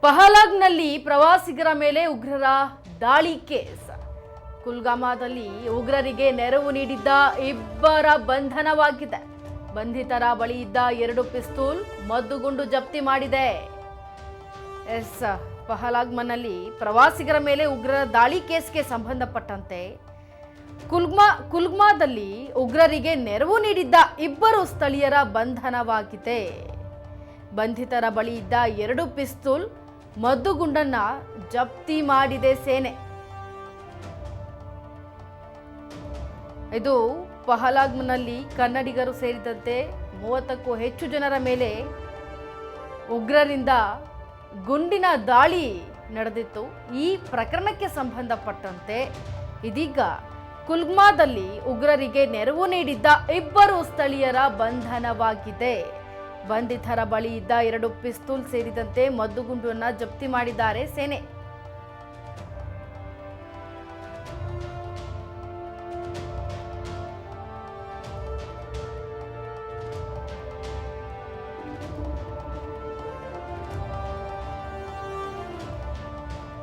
ಪಹಲಗ್ನಲ್ಲಿ ಪ್ರವಾಸಿಗರ ಮೇಲೆ ಉಗ್ರರ ದಾಳಿ ಕೇಸ್. ಕುಲ್ಗಾಮಾದಲ್ಲಿ ಉಗ್ರರಿಗೆ ನೆರವು ನೀಡಿದ್ದ ಇಬ್ಬರ ಬಂಧನವಾಗಿದೆ. ಬಂಧಿತರ ಬಳಿ ಇದ್ದ 2 ಪಿಸ್ತೂಲ್, ಮದ್ದುಗುಂಡು ಜಪ್ತಿ ಮಾಡಿದೆ. ಪಹಲಗ್ನಲ್ಲಿ ಪ್ರವಾಸಿಗರ ಮೇಲೆ ಉಗ್ರರ ದಾಳಿ ಕೇಸ್ಗೆ ಸಂಬಂಧಪಟ್ಟಂತೆ ಕುಲ್ಗಾಮಾದಲ್ಲಿ ಉಗ್ರರಿಗೆ ನೆರವು ನೀಡಿದ್ದ ಇಬ್ಬರು ಸ್ಥಳೀಯರ ಬಂಧನವಾಗಿದೆ. ಬಂಧಿತರ ಬಳಿ ಇದ್ದ 2 ಪಿಸ್ತೂಲ್, ಮದ್ದುಗುಂಡನ್ನ ಜಪ್ತಿ ಮಾಡಿದೆ ಸೇನೆ. ಇದು ಪಹಲಗ್ನಲ್ಲಿ ಕನ್ನಡಿಗರು ಸೇರಿದಂತೆ 30ಕ್ಕೂ ಹೆಚ್ಚು ಜನರ ಮೇಲೆ ಉಗ್ರರಿಂದ ಗುಂಡಿನ ದಾಳಿ ನಡೆದಿತ್ತು. ಈ ಪ್ರಕರಣಕ್ಕೆ ಸಂಬಂಧಪಟ್ಟಂತೆ ಇದೀಗ ಕುಲ್ಗಾಮಾದಲ್ಲಿ ಉಗ್ರರಿಗೆ ನೆರವು ನೀಡಿದ್ದ ಇಬ್ಬರು ಸ್ಥಳೀಯರ ಬಂಧನವಾಗಿದೆ. ಬಂಧಿತರ ಬಳಿ ಇದ್ದ 2 ಪಿಸ್ತೂಲ್ ಸೇರಿದಂತೆ ಮದ್ದುಗುಂಡನ್ನು ಜಪ್ತಿ ಮಾಡಿದ್ದಾರೆ ಸೇನೆ.